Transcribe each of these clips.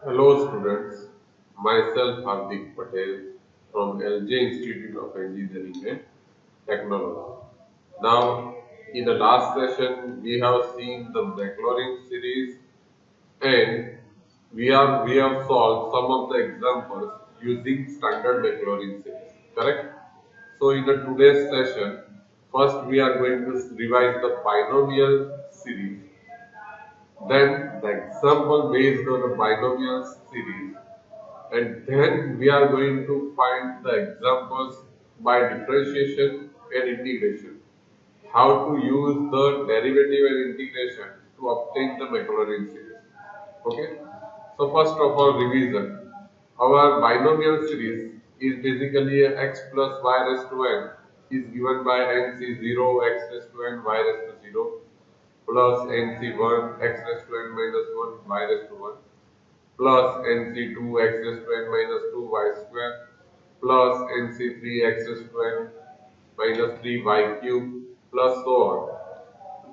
Hello students, myself Hardik Patel from LJ Institute of Engineering and Technology. Now, in the last session, we have seen the Maclaurin series and we have solved some of the examples using standard Maclaurin series. Correct? So, in the today's session, first we are going to revise the binomial series, then the example based on the binomial series, and then we are going to find the examples by differentiation and integration. How to use the derivative and integration to obtain the Maclaurin series. Okay. So first of all, revision. Our binomial series is basically a x plus y raised to n is given by nc0 x raised to n y raised to 0 plus nc1 x raised to n minus 1 y raised to 1 plus nc2 x raised to n minus 2 y square plus nc3 x raised to n minus 3 y cube plus so on.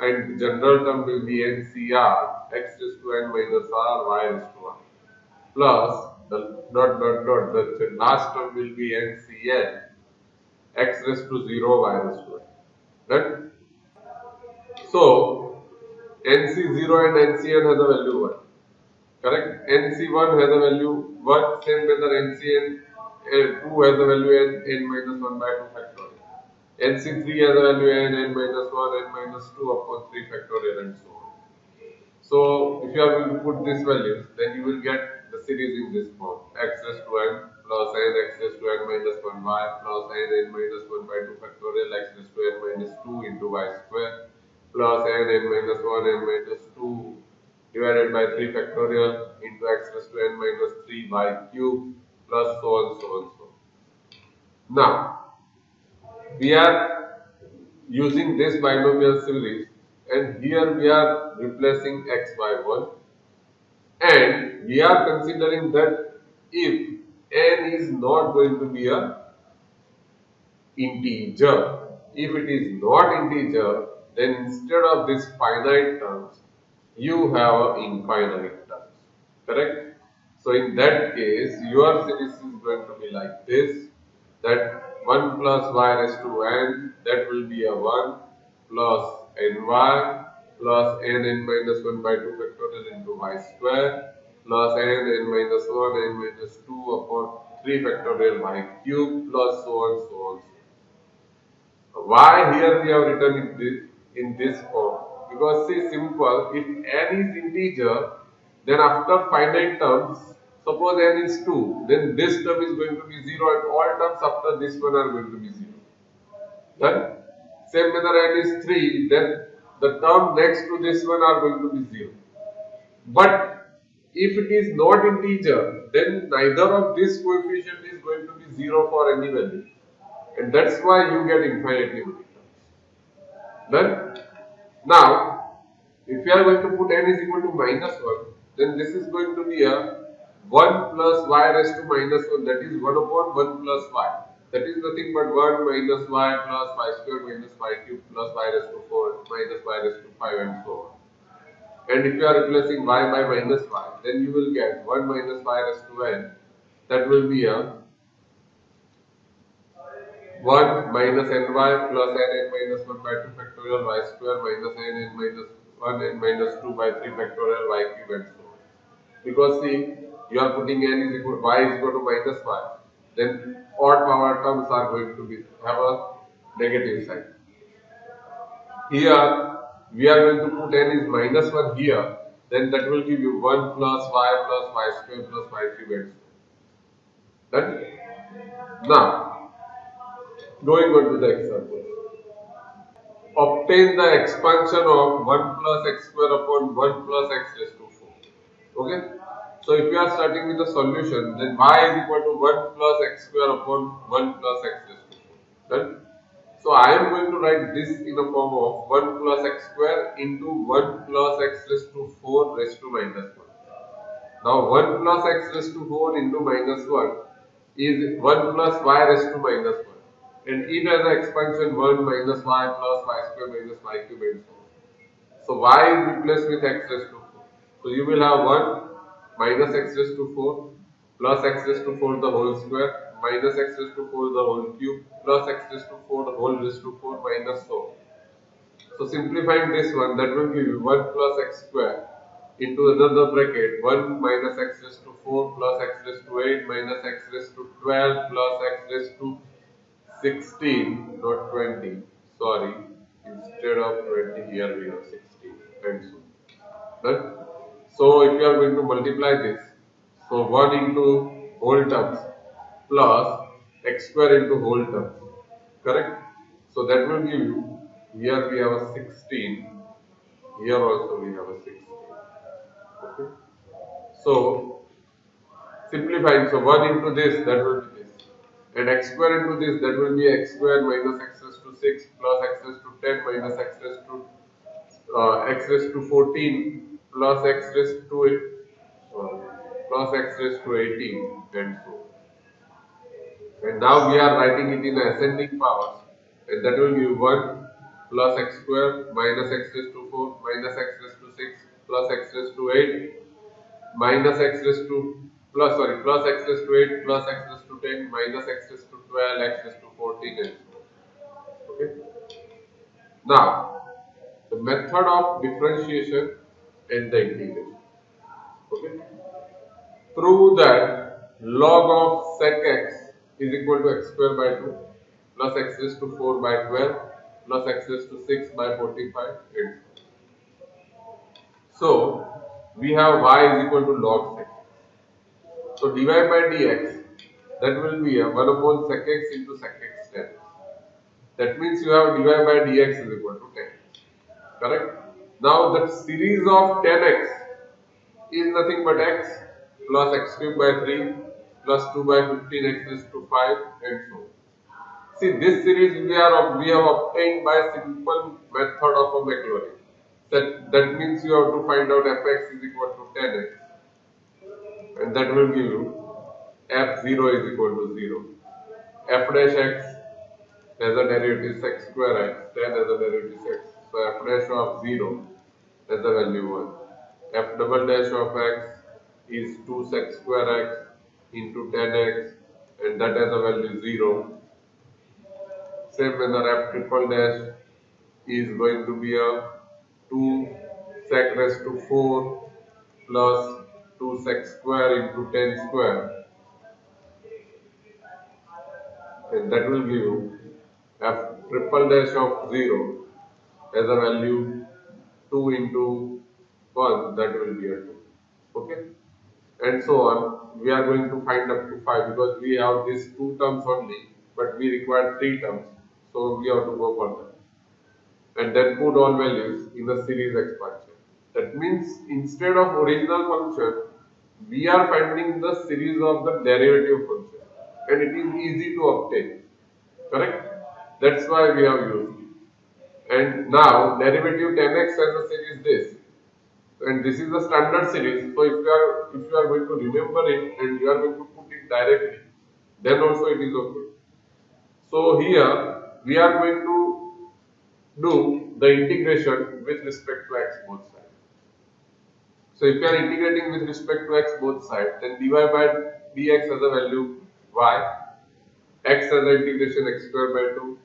And the general term will be ncr x raised to n minus r y raised to 1 plus the dot dot dot, the last term will be ncn x raised to 0 y raised to 1. Right? So nc0 and ncn has a value 1. Correct? NC1 has a value 1, same whether NCN 2 has a value n minus 1 by 2 factorial. NC3 has a value n minus 1, n minus 2 upon 3 factorial and so on. So, if you are going to put these values, then you will get the series in this form: x raised to n plus n x raised to n minus 1 y plus n minus 1 by 2 factorial x raised to n minus 2 into y square plus n minus 1 n minus 2 divided by 3 factorial into x raised to n minus 3 y cube plus so on so on so on. Now, we are using this binomial series, and here we are replacing x by 1, and we are considering that if n is not going to be a integer, if it is not integer, then instead of this finite terms you have a infinite terms. Correct? So in that case your series is going to be like this, that 1 plus y raised to n, that will be a 1 plus ny plus n minus 1 by 2 factorial into y square plus n minus 1 n minus 2 upon 3 factorial y cube plus so on so on. Why here we have written in this form? Because see, simple, if n is integer, then after finite terms, suppose n is 2, then this term is going to be 0 and all terms after this one are going to be 0. Then, same whether n is 3, then the term next to this one are going to be 0. But if it is not integer, then neither of this coefficient is going to be 0 for any value. And that's why you get infinitely many terms. Then, now, if you are going to put n is equal to minus 1, then this is going to be a 1 plus y raised to minus 1, that is 1 upon 1 plus y. That is nothing but 1 minus y plus y square minus y cube plus y raised to 4 minus y raised to 5 and so on. And if you are replacing y by minus y, then you will get 1 minus y raised to n, that will be a 1 minus ny plus n minus 1 by 2 factorial y square minus n minus 1 n minus 2 by 3 factorial y cube and so on. Because see, you are putting n is equal y is equal to minus y, then odd power terms are going to be have a negative sign. Here we are going to put n is minus 1 here, then that will give you 1 plus y square plus y cube and so on. Done? Now, going on to the example. Obtain the expansion of 1 plus x square upon 1 plus x raised to 4. Okay? So if you are starting with the solution, then y is equal to 1 plus x square upon 1 plus x raised to 4. Done? So I am going to write this in the form of 1 plus x square into 1 plus x raised to 4 raised to minus 1. Now 1 plus x raised to 4 into minus 1 is 1 plus y raised to minus 1. and it has an expansion 1 minus y plus y square minus y cube and so on. So y is replaced with x raised to 4. So you will have 1 minus x raised to 4 plus x raised to 4 the whole square minus x raised to 4 the whole cube plus x raised to 4 the whole raised to 4 minus so on. So simplifying this one, that will give you 1 plus x square into another bracket 1 minus x raised to 4 plus x raised to 8 minus x raised to 12 plus x raised to 16, not 20, sorry, instead of 20 here we have 16 and so. Right? So if you are going to multiply this, so 1 into whole terms plus x square into whole terms, correct? So that will give you, here we have a 16, here also we have a 16. Okay. So simplifying, so 1 into this, that will be this. And x square into this, that will be x square minus x raised to 6 plus x raised to 10 minus x raised to 14 plus x raised to plus x raised to 18 and so. And now we are writing it in ascending powers, and that will give 1 plus x square minus x raised to 4 minus x raised to 6 plus x raised to 8 minus x raised to plus x raised to 8 plus x raised to 10 minus x raised to 12 x raised to 14 and so on. Okay. Now the method of differentiation and the integration. Okay. Prove that log of sec x is equal to x square by 2 plus x raised to 4 by 12 plus x raised to 6 by 45 and so we have y is equal to log sec x. So dy by dx, that will be a 1 upon sec x into sec x 10. That means you have dy by dx is equal to 10. Correct? Now that series of 10x is nothing but x plus x cube by 3 plus 2 by 15 x raised to 5 and so on. See, this series we have obtained by simple method of a Maclaurin. That means you have to find out fx is equal to 10x, and that will give you f0 is equal to 0. F dash x as a derivative x square x, 10 as a derivative x. So f dash of 0 as a value 1. F double dash of x is 2 sec square x into 10x, and that has a value 0. Same manner f triple dash is going to be a 2 sec raised to 4 plus 2 sec square into 10 square, and that will give you f triple dash of 0 as a value 2 into 1, that will be a 2. Okay, and so on. We are going to find up to 5 because we have these 2 terms only, but we require 3 terms, so we have to go further and then put all values in the series expansion. That means instead of original function, we are finding the series of the derivative function, and it is easy to obtain. Correct? That's why we have used it. And now derivative 10x as a series this, and this is the standard series. So if you are going to remember it and you are going to put it directly, then also it is okay. So here we are going to do the integration with respect to x both sides. So if you are integrating with respect to x both sides, then dy by dx has a value y, x has the integration x square by 2,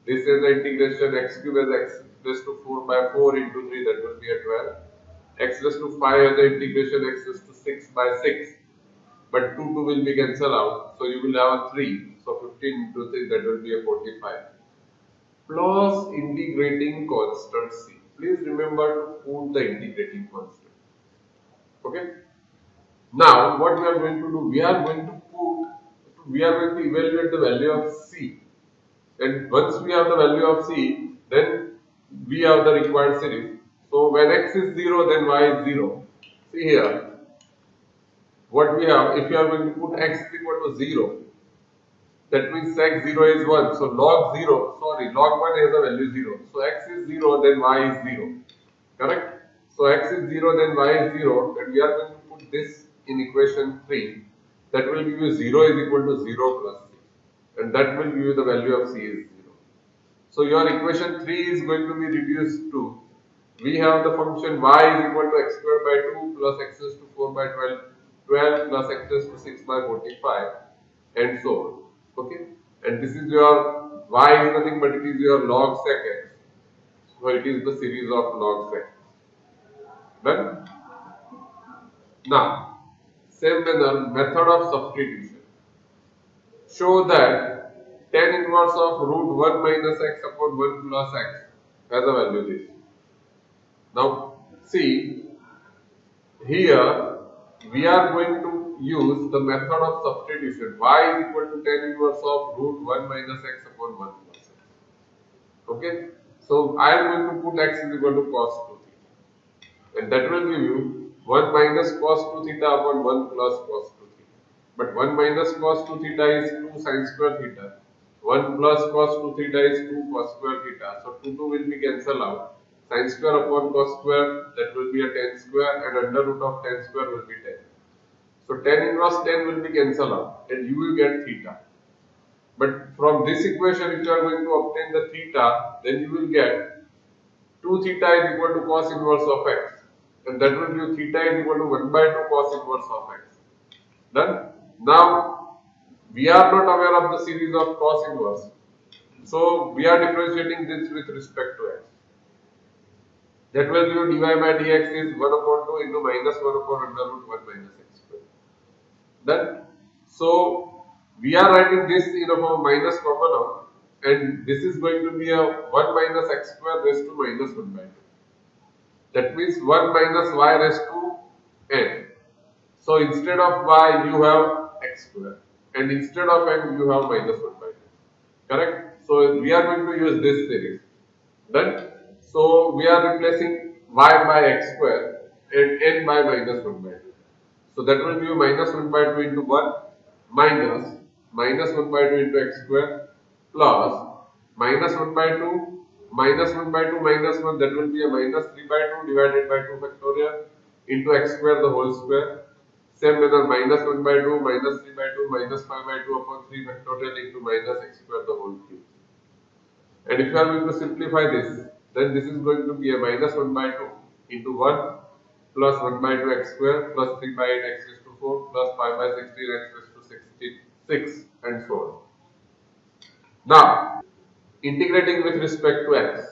this is the integration x cube as x raised to 4 by 4 into 3, that will be a 12, x raised to 5 as the integration x raised to 6 by 6, but 2 will be cancelled out, so you will have a 3, so 15 into 3, that will be a 45. Plus integrating constant c. Please remember to put the integrating constant. Okay. Now what we are going to do? We are going to evaluate the value of c, and once we have the value of c, then we have the required series. So when x is 0, then y is 0. See here, what we have, if you are going to put x is equal to 0, that means x 0 is 1. So log 1 has a value 0. So x is 0, then y is 0. Correct? So x is 0, then y is 0, and we are going to put this in equation 3. That will give you 0 is equal to 0 plus c. and that will give you the value of C is 0. So your equation 3 is going to be reduced to, we have the function y is equal to x squared by 2 plus x raised to 4 by 12, 12 plus x raised to 6 by 45 and so on. Okay, and this is your y is nothing but it is your log sec x. So it is the series of log sec. Done? Now, same method of substitution. Show that tan inverse of root 1 minus x upon 1 plus x has a value this. Now, see, here we are going to use the method of substitution. Y is equal to tan inverse of root 1 minus x upon 1 plus x. Okay, so I am going to put x is equal to cos 2 theta, and that will give you 1 minus cos 2 theta upon 1 plus cos 2 theta. But 1 minus cos 2 theta is 2 sin square theta. 1 plus cos 2 theta is 2 cos square theta. So 2 will be cancelled out. Sin square upon cos square, that will be a tan square, and under root of tan square will be tan. So tan inverse tan will be cancelled out and you will get theta. But from this equation, if you are going to obtain the theta, then you will get 2 theta is equal to cos inverse of x, and that will give theta is equal to 1 by 2 cos inverse of x. Done? Now, we are not aware of the series of cos inverse, so we are differentiating this with respect to x. That will give dy by dx is 1 upon 2 into minus 1 upon under root 1 minus x square. Done? So, we are writing this in a form minus common out, and this is going to be a 1 minus x square raised to minus 1 by 2. That means 1 minus y raised to n. So, instead of y you have x square, and instead of n you have minus 1 by 2. Correct? So, we are going to use this series. Done? So, we are replacing y by x square and n by minus 1 by 2. So, that will give minus 1 by 2 into 1 minus 1 by 2 into x square plus minus 1 by 2 minus 1 by 2 minus 1, that will be a minus 3 by 2 divided by 2 factorial into x square the whole square. Same manner, minus 1 by 2 minus 3 by 2 minus 5 by 2 upon 3 factorial into minus x square the whole cube. And if you are going to simplify this, then this is going to be a minus 1 by 2 into 1 plus 1 by 2 x square plus 3 by 8 x raised to 4 plus 5 by 16 x raised to 66 and so on. Now, integrating with respect to x,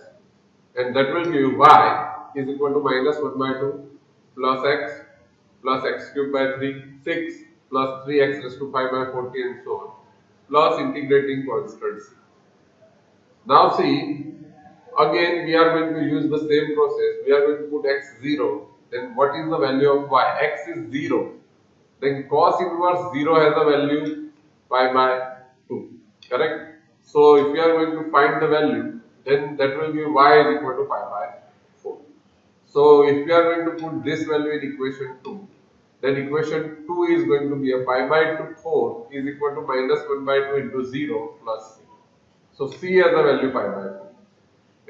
and that will give y is equal to minus 1 by 2 plus x cubed by 3, 6 plus 3x raised to 5 by 40 and so on, plus integrating constant c. Now see, again we are going to use the same process. We are going to put x 0. Then what is the value of y? X is 0. Then cos inverse 0 has a value pi by 2. Correct? So if we are going to find the value, then that will give y is equal to pi by 4. So if we are going to put this value in equation 2, then equation 2 is going to be a pi by 4 is equal to minus 1 by 2 into 0 plus c. So c has a value pi by 4.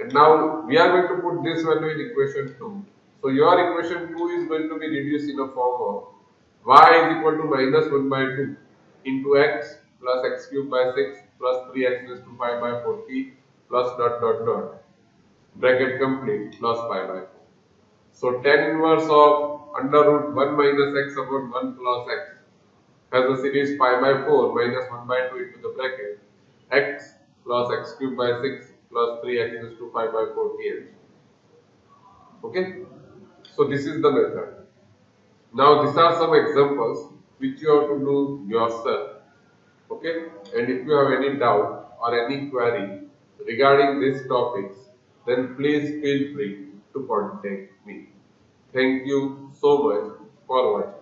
And now we are going to put this value in equation 2. So your equation 2 is going to be reduced in a form of y is equal to minus 1 by 2 into x plus x cubed by 6 plus 3x raised to 5 by 40 plus dot dot dot bracket complete plus pi by 4. So tan inverse of under root 1 minus x upon 1 plus x has the series pi by 4 minus 1 by 2 into the bracket x plus x cubed by 6 plus 3x raised to 5 by 48. Okay? So this is the method. Now these are some examples which you have to do yourself. Okay? And if you have any doubt or any query regarding these topics, then please feel free to contact me. Thank you so much for watching.